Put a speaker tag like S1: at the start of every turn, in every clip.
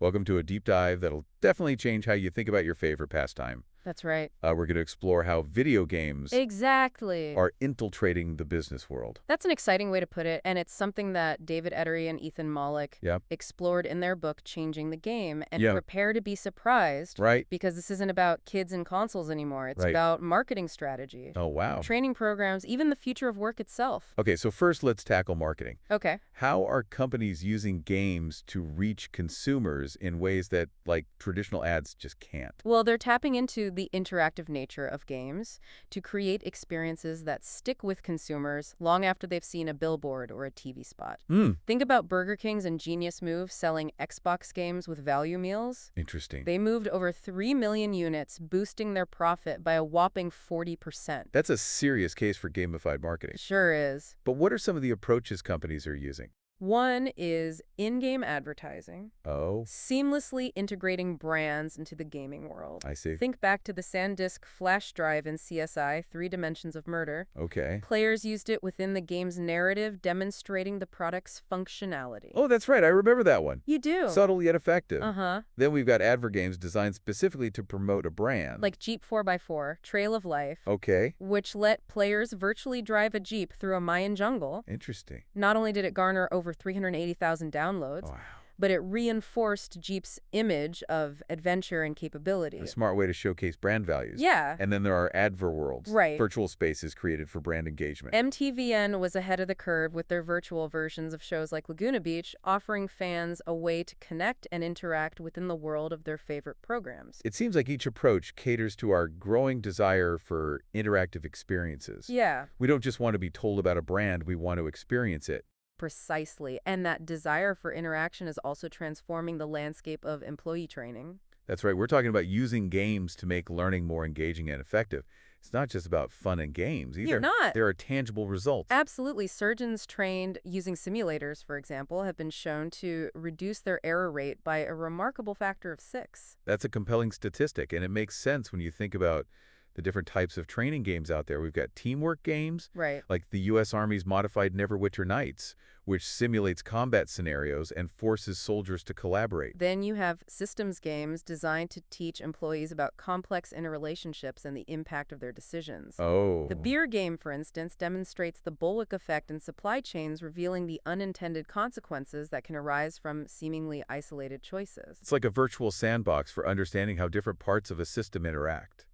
S1: Welcome to a deep dive that'll definitely change how you think about your favorite pastime.
S2: That's right.
S1: We're going to explore how video games
S2: Exactly.
S1: are infiltrating the business world.
S2: That's an exciting way to put it, and it's something that David Edery and Ethan Mollick
S1: Yep.
S2: explored in their book Changing the Game. And
S1: Yeah.
S2: prepare to be surprised,
S1: Right?
S2: because this isn't about kids and consoles anymore. It's
S1: Right.
S2: about marketing strategy,
S1: Oh, wow.
S2: training programs, even the future of work itself.
S1: Okay, so first let's tackle marketing.
S2: Okay.
S1: How are companies using games to reach consumers in ways that, like, traditional ads just can't?
S2: Well, they're tapping into the interactive nature of games to create experiences that stick with consumers long after they've seen a billboard or a TV spot. Think about Burger King's ingenious move selling Xbox games with value meals.
S1: Interesting.
S2: They moved over 3 million units, boosting their profit by a whopping 40%.
S1: That's a serious case for gamified marketing.
S2: Sure is.
S1: But what are some of the approaches companies are using?
S2: One is in-game advertising,
S1: Oh,
S2: seamlessly integrating brands into the gaming world.
S1: I see.
S2: Think back to the SanDisk flash drive in CSI, 3 Dimensions of Murder.
S1: Okay.
S2: Players used it within the game's narrative, demonstrating the product's functionality.
S1: Oh, that's right. I remember that one.
S2: You do?
S1: Subtle yet effective.
S2: Uh-huh.
S1: Then we've got advergames designed specifically to promote a brand.
S2: Like Jeep 4x4, Trail of Life,
S1: Okay.
S2: which let players virtually drive a Jeep through a Mayan jungle.
S1: Interesting.
S2: Not only did it garner over 380,000 downloads,
S1: Wow.
S2: but it reinforced Jeep's image of adventure and capability.
S1: A smart way to showcase brand values.
S2: Yeah.
S1: And then there are adverworlds.
S2: Right.
S1: Virtual spaces created for brand engagement.
S2: MTVN was ahead of the curve with their virtual versions of shows like Laguna Beach, offering fans a way to connect and interact within the world of their favorite programs.
S1: It seems like each approach caters to our growing desire for interactive experiences.
S2: Yeah.
S1: We don't just want to be told about a brand, we want to experience it.
S2: Precisely. And that desire for interaction is also transforming the landscape of employee training.
S1: That's right. We're talking about using games to make learning more engaging and effective. It's not just about fun and games either.
S2: You're not.
S1: There are tangible results.
S2: Absolutely. Surgeons trained using simulators, for example, have been shown to reduce their error rate by a remarkable factor of 6.
S1: That's a compelling statistic, and it makes sense when you think about the different types of training games out there. We've got teamwork games,
S2: Right.
S1: like the U.S. Army's modified Neverwinter Nights, which simulates combat scenarios and forces soldiers to collaborate.
S2: Then you have systems games designed to teach employees about complex interrelationships and the impact of their decisions.
S1: Oh.
S2: The beer game, for instance, demonstrates the bullwhip effect in supply chains, revealing the unintended consequences that can arise from seemingly isolated choices.
S1: It's like a virtual sandbox for understanding how different parts of a system interact.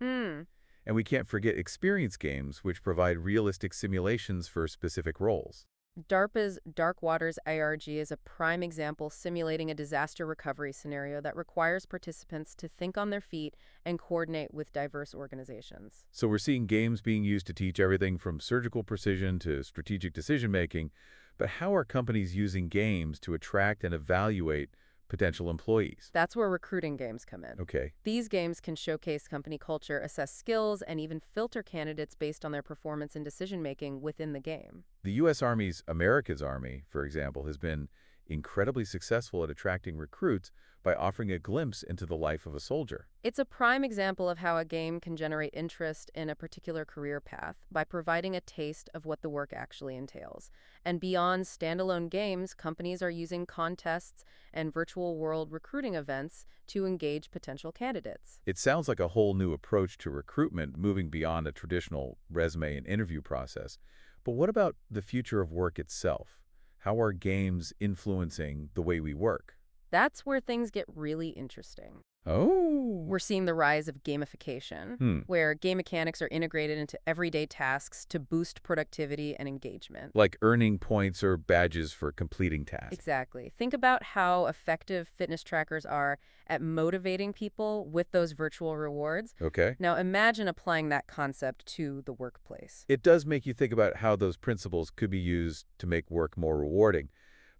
S1: And we can't forget experience games, which provide realistic simulations for specific roles.
S2: DARPA's Dark Waters ARG is a prime example, simulating a disaster recovery scenario that requires participants to think on their feet and coordinate with diverse organizations.
S1: So we're seeing games being used to teach everything from surgical precision to strategic decision-making. But how are companies using games to attract and evaluate potential employees?
S2: That's where recruiting games come in.
S1: Okay.
S2: These games can showcase company culture, assess skills, and even filter candidates based on their performance and decision-making within the game.
S1: The U.S. Army's America's Army, for example, has been incredibly successful at attracting recruits by offering a glimpse into the life of a soldier.
S2: It's a prime example of how a game can generate interest in a particular career path by providing a taste of what the work actually entails. And beyond standalone games, companies are using contests and virtual world recruiting events to engage potential candidates.
S1: It sounds like a whole new approach to recruitment, moving beyond a traditional resume and interview process. But what about the future of work itself? How are games influencing the way we work?
S2: That's where things get really interesting.
S1: Oh.
S2: We're seeing the rise of gamification, where game mechanics are integrated into everyday tasks to boost productivity and engagement.
S1: Like earning points or badges for completing tasks.
S2: Exactly. Think about how effective fitness trackers are at motivating people with those virtual rewards.
S1: Okay.
S2: Now imagine applying that concept to the workplace.
S1: It does make you think about how those principles could be used to make work more rewarding.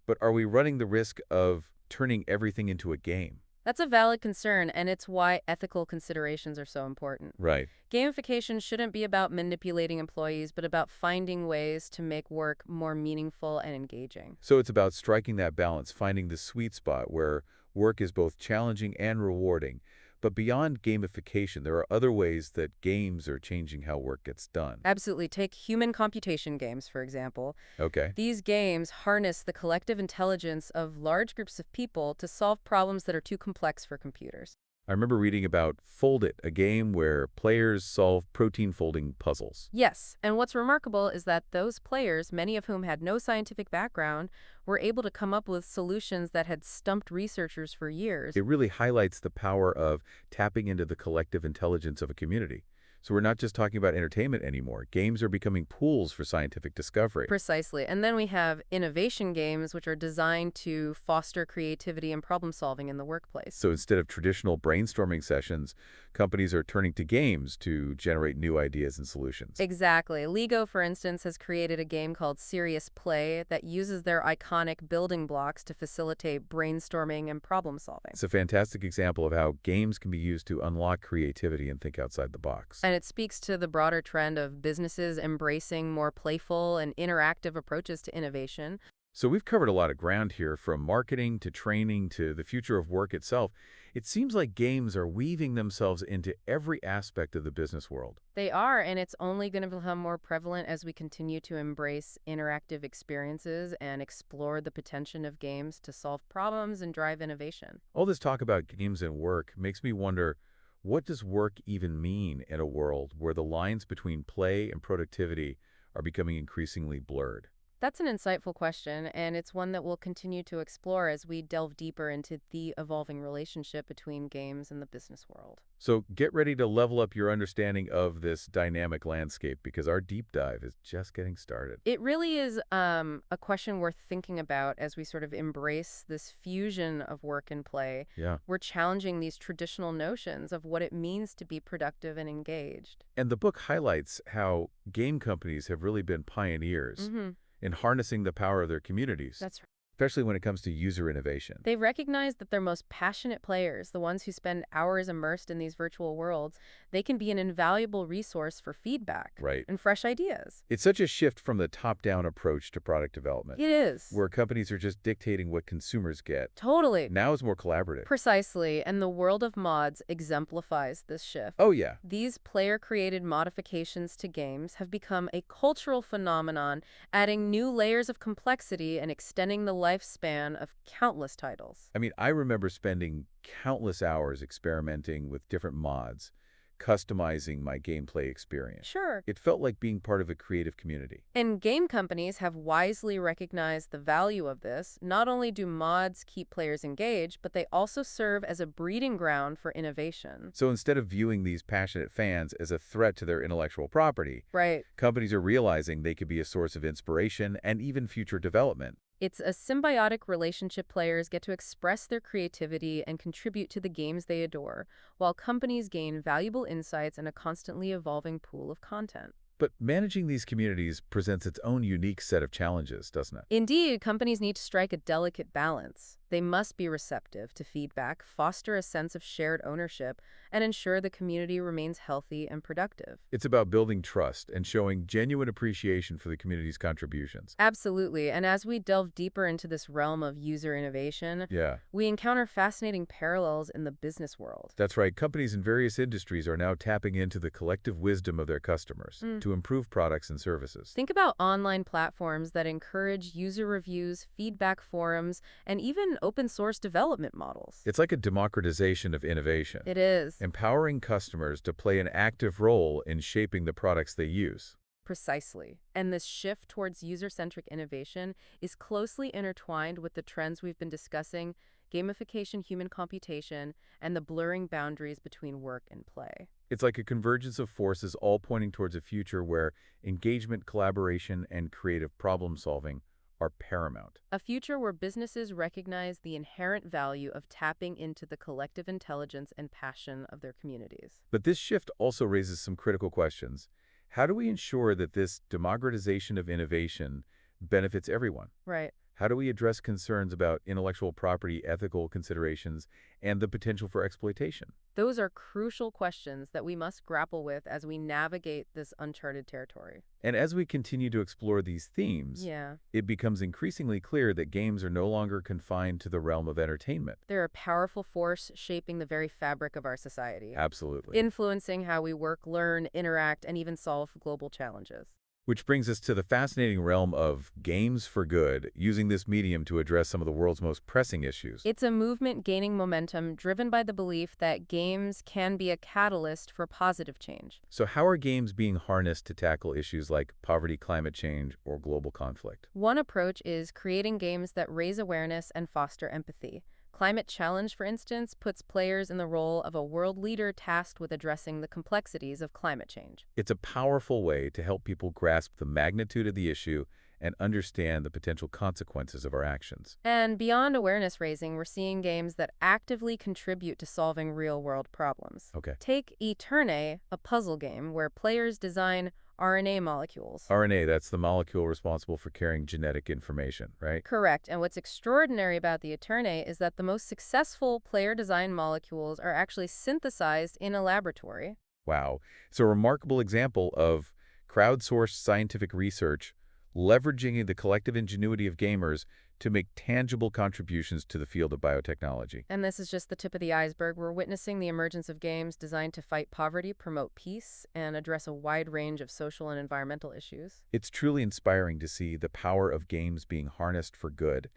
S1: But are we running the risk of turning everything into a game?
S2: That's a valid concern, and it's why ethical considerations are so important.
S1: Right.
S2: Gamification shouldn't be about manipulating employees, but about finding ways to make work more meaningful and engaging.
S1: So it's about striking that balance, finding the sweet spot where work is both challenging and rewarding, But beyond gamification, there are other ways that games are changing how work gets done.
S2: Absolutely. Take human computation games, for example.
S1: Okay.
S2: These games harness the collective intelligence of large groups of people to solve problems that are too complex for computers.
S1: I remember reading about Fold It, a game where players solve protein folding puzzles.
S2: Yes, and what's remarkable is that those players, many of whom had no scientific background, were able to come up with solutions that had stumped researchers for years.
S1: It really highlights the power of tapping into the collective intelligence of a community. So we're not just talking about entertainment anymore. Games are becoming pools for scientific discovery.
S2: Precisely. And then we have innovation games, which are designed to foster creativity and problem solving in the workplace.
S1: So instead of traditional brainstorming sessions, companies are turning to games to generate new ideas and solutions.
S2: Exactly. Lego, for instance, has created a game called Serious Play that uses their iconic building blocks to facilitate brainstorming and problem solving.
S1: It's a fantastic example of how games can be used to unlock creativity and think outside the box.
S2: And it speaks to the broader trend of businesses embracing more playful and interactive approaches to innovation.
S1: So we've covered a lot of ground here, from marketing to training to the future of work itself. It seems like games are weaving themselves into every aspect of the business world.
S2: They are, and it's only going to become more prevalent as we continue to embrace interactive experiences and explore the potential of games to solve problems and drive innovation.
S1: All this talk about games and work makes me wonder, what does work even mean in a world where the lines between play and productivity are becoming increasingly blurred?
S2: That's an insightful question, and it's one that we'll continue to explore as we delve deeper into the evolving relationship between games and the business world.
S1: So get ready to level up your understanding of this dynamic landscape, because our deep dive is just getting started.
S2: It really is a question worth thinking about as we sort of embrace this fusion of work and play.
S1: Yeah.
S2: We're challenging these traditional notions of what it means to be productive and engaged.
S1: And the book highlights how game companies have really been pioneers
S2: Mm-hmm.
S1: in harnessing the power of their communities,
S2: That's right.
S1: especially when it comes to user innovation.
S2: They recognize that their most passionate players, the ones who spend hours immersed in these virtual worlds, they can be an invaluable resource for feedback
S1: Right.
S2: and fresh ideas.
S1: It's such a shift from the top-down approach to product development,
S2: It is.
S1: where companies are just dictating what consumers get.
S2: Totally.
S1: Now it's more collaborative.
S2: Precisely, and the world of mods exemplifies this shift.
S1: Oh, yeah.
S2: These player-created modifications to games have become a cultural phenomenon, adding new layers of complexity and extending the lifespan of countless titles.
S1: I mean, I remember spending countless hours experimenting with different mods, customizing my gameplay experience.
S2: Sure.
S1: It felt like being part of a creative community.
S2: And game companies have wisely recognized the value of this. Not only do mods keep players engaged, but they also serve as a breeding ground for innovation.
S1: So instead of viewing these passionate fans as a threat to their intellectual property,
S2: Right.
S1: companies are realizing they could be a source of inspiration and even future development.
S2: It's a symbiotic relationship. Players get to express their creativity and contribute to the games they adore, while companies gain valuable insights and a constantly evolving pool of content.
S1: But managing these communities presents its own unique set of challenges, doesn't it?
S2: Indeed, companies need to strike a delicate balance. They must be receptive to feedback, foster a sense of shared ownership, and ensure the community remains healthy and productive.
S1: It's about building trust and showing genuine appreciation for the community's contributions.
S2: Absolutely, and as we delve deeper into this realm of user innovation,
S1: Yeah,
S2: we encounter fascinating parallels in the business world.
S1: that's right. Companies in various industries are now tapping into the collective wisdom of their customers to improve products and services.
S2: Think about online platforms that encourage user reviews, feedback forums, and even open source development models.
S1: It's like a democratization of innovation,
S2: It is.
S1: empowering customers to play an active role in shaping the products they use.
S2: Precisely. And this shift towards user-centric innovation is closely intertwined with the trends we've been discussing: gamification, human computation, and the blurring boundaries between work and play.
S1: It's like a convergence of forces all pointing towards a future where engagement, collaboration, and creative problem-solving are paramount.
S2: A future where businesses recognize the inherent value of tapping into the collective intelligence and passion of their communities.
S1: But this shift also raises some critical questions. How do we ensure that this democratization of innovation benefits everyone?
S2: Right.
S1: How do we address concerns about intellectual property, ethical considerations, and the potential for exploitation?
S2: Those are crucial questions that we must grapple with as we navigate this uncharted territory.
S1: And as we continue to explore these themes,
S2: Yeah.
S1: it becomes increasingly clear that games are no longer confined to the realm of entertainment.
S2: They're a powerful force shaping the very fabric of our society,
S1: Absolutely.
S2: influencing how we work, learn, interact, and even solve global challenges.
S1: Which brings us to the fascinating realm of games for good, using this medium to address some of the world's most pressing issues.
S2: It's a movement gaining momentum driven by the belief that games can be a catalyst for positive change.
S1: So how are games being harnessed to tackle issues like poverty, climate change, or global conflict?
S2: One approach is creating games that raise awareness and foster empathy. Climate Challenge, for instance, puts players in the role of a world leader tasked with addressing the complexities of climate change.
S1: It's a powerful way to help people grasp the magnitude of the issue and understand the potential consequences of our actions.
S2: And beyond awareness raising, we're seeing games that actively contribute to solving real-world problems.
S1: Okay.
S2: Take Eternae, a puzzle game where players design RNA molecules.
S1: RNA, that's the molecule responsible for carrying genetic information, right?
S2: Correct. And what's extraordinary about the Eternae is that the most successful player-designed molecules are actually synthesized in a laboratory.
S1: Wow. It's a remarkable example of crowdsourced scientific research leveraging the collective ingenuity of gamers to make tangible contributions to the field of biotechnology.
S2: And this is just the tip of the iceberg. We're witnessing the emergence of games designed to fight poverty, promote peace, and address a wide range of social and environmental issues.
S1: It's truly inspiring to see the power of games being harnessed for good.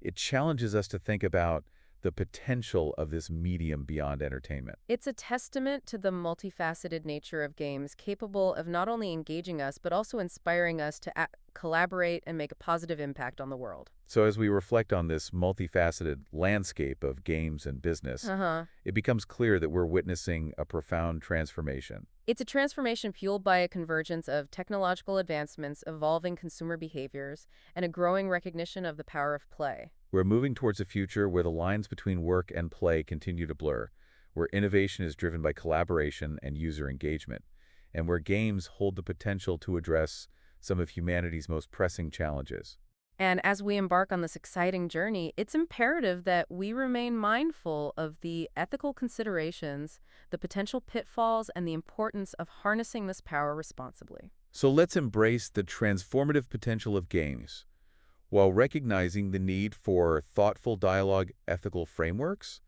S1: It challenges us to think about the potential of this medium beyond entertainment.
S2: It's a testament to the multifaceted nature of games, capable of not only engaging us, but also inspiring us to collaborate and make a positive impact on the world.
S1: So as we reflect on this multifaceted landscape of games and business, it becomes clear that we're witnessing a profound transformation.
S2: It's a transformation fueled by a convergence of technological advancements, evolving consumer behaviors, and a growing recognition of the power of play.
S1: We're moving towards a future where the lines between work and play continue to blur, where innovation is driven by collaboration and user engagement, and where games hold the potential to address some of humanity's most pressing challenges.
S2: And as we embark on this exciting journey, it's imperative that we remain mindful of the ethical considerations, the potential pitfalls, and the importance of harnessing this power responsibly.
S1: So let's embrace the transformative potential of games, while recognizing the need for thoughtful dialogue, ethical frameworks,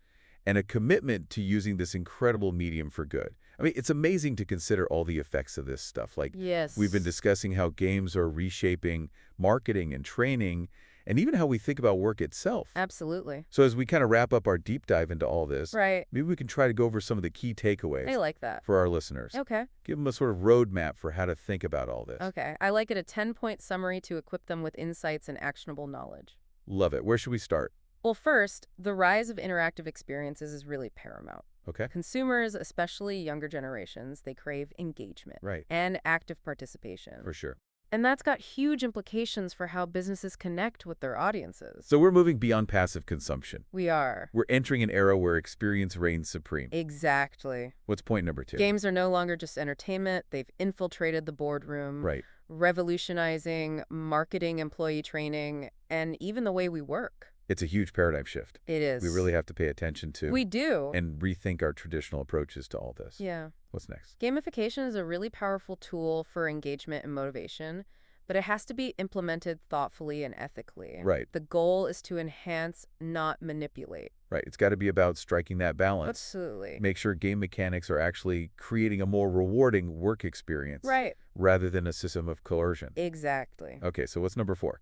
S1: and a commitment to using this incredible medium for good. I mean, it's amazing to consider all the effects of this stuff. Like,
S2: Yes.
S1: we've been discussing how games are reshaping marketing and training, and even how we think about work itself.
S2: Absolutely.
S1: So as we kind of wrap up our deep dive into all this,
S2: Right.
S1: maybe we can try to go over some of the key takeaways
S2: I like that.
S1: for our listeners.
S2: Okay.
S1: Give them a sort of roadmap for how to think about all this.
S2: Okay. I like it, a 10-point summary to equip them with insights and actionable knowledge.
S1: Love it. Where should we start?
S2: Well, first, the rise of interactive experiences is really paramount.
S1: Okay.
S2: Consumers, especially younger generations, they crave engagement
S1: Right.
S2: and active participation.
S1: For sure.
S2: And that's got huge implications for how businesses connect with their audiences.
S1: So we're moving beyond passive consumption.
S2: We are.
S1: We're entering an era where experience reigns supreme.
S2: Exactly.
S1: What's point number 2?
S2: Games are no longer just entertainment. They've infiltrated the boardroom,
S1: Right.
S2: revolutionizing marketing, employee training, and even the way we work.
S1: It's a huge paradigm shift.
S2: It is.
S1: We really have to pay attention to
S2: We do.
S1: and rethink our traditional approaches to all this.
S2: Yeah.
S1: What's next?
S2: Gamification is a really powerful tool for engagement and motivation, but it has to be implemented thoughtfully and ethically.
S1: Right.
S2: The goal is to enhance, not manipulate.
S1: Right. It's got to be about striking that balance.
S2: Absolutely.
S1: Make sure game mechanics are actually creating a more rewarding work experience.
S2: Right.
S1: Rather than a system of coercion.
S2: Exactly.
S1: Okay, so what's number 4?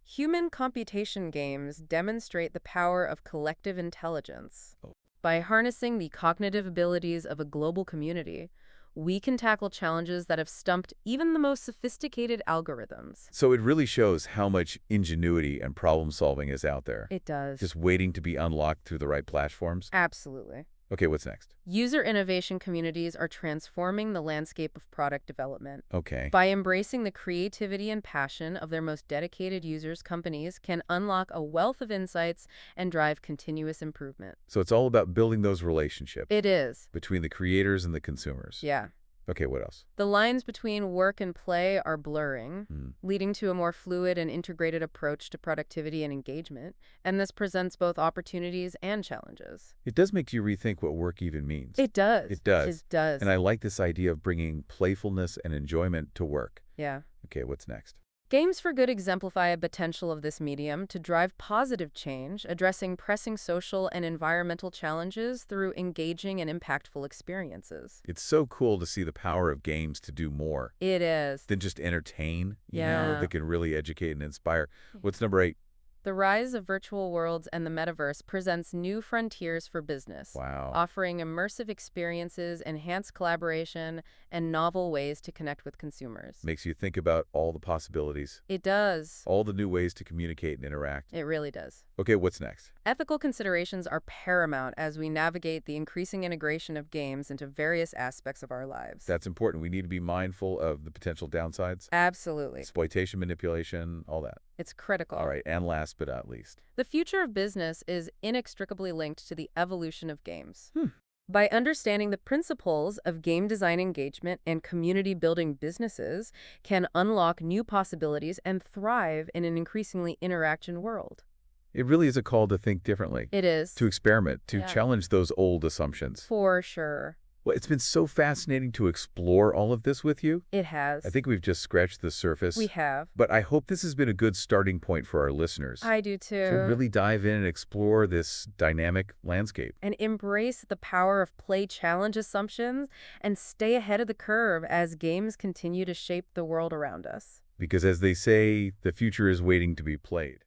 S2: Human computation games demonstrate the power of collective intelligence. By harnessing the cognitive abilities of a global community, we can tackle challenges that have stumped even the most sophisticated algorithms.
S1: So it really shows how much ingenuity and problem solving is out there.
S2: It does.
S1: Just waiting to be unlocked through the right platforms.
S2: Absolutely.
S1: Okay, what's next?
S2: User innovation communities are transforming the landscape of product development.
S1: Okay.
S2: By embracing the creativity and passion of their most dedicated users, companies can unlock a wealth of insights and drive continuous improvement.
S1: So it's all about building those relationships
S2: It is.
S1: between the creators and the consumers.
S2: Yeah.
S1: Okay, what else?
S2: The lines between work and play are blurring,
S1: Hmm.
S2: leading to a more fluid and integrated approach to productivity and engagement, and this presents both opportunities and challenges.
S1: It does make you rethink what work even means.
S2: It does.
S1: It does.
S2: It
S1: And
S2: does.
S1: I like this idea of bringing playfulness and enjoyment to work.
S2: Yeah.
S1: Okay, what's next?
S2: Games for Good exemplify a potential of this medium to drive positive change, addressing pressing social and environmental challenges through engaging and impactful experiences.
S1: It's so cool to see the power of games to do more
S2: It is.
S1: than just entertain,
S2: Yeah.
S1: that can really educate and inspire. What's number 8?
S2: The rise of virtual worlds and the metaverse presents new frontiers for business,
S1: Wow.
S2: offering immersive experiences, enhanced collaboration, and novel ways to connect with consumers.
S1: Makes you think about all the possibilities,
S2: It does.
S1: all the new ways to communicate and interact.
S2: It really does.
S1: Okay, what's next?
S2: Ethical considerations are paramount as we navigate the increasing integration of games into various aspects of our lives.
S1: That's important. We need to be mindful of the potential downsides,
S2: Absolutely.
S1: exploitation, manipulation, all that.
S2: It's critical.
S1: All right, and last but not least.
S2: The future of business is inextricably linked to the evolution of games.
S1: Hmm.
S2: By understanding the principles of game design engagement and community building, businesses can unlock new possibilities and thrive in an increasingly interaction world.
S1: It really is a call to think differently,
S2: It is.
S1: to experiment, to
S2: Yeah.
S1: challenge those old assumptions.
S2: For sure.
S1: Well, it's been so fascinating to explore all of this with you.
S2: It has.
S1: I think we've just scratched the surface.
S2: We have.
S1: But I hope this has been a good starting point for our listeners
S2: I do too.
S1: to really dive in and explore this dynamic landscape.
S2: And embrace the power of play challenge assumptions and stay ahead of the curve as games continue to shape the world around us.
S1: Because as they say, the future is waiting to be played.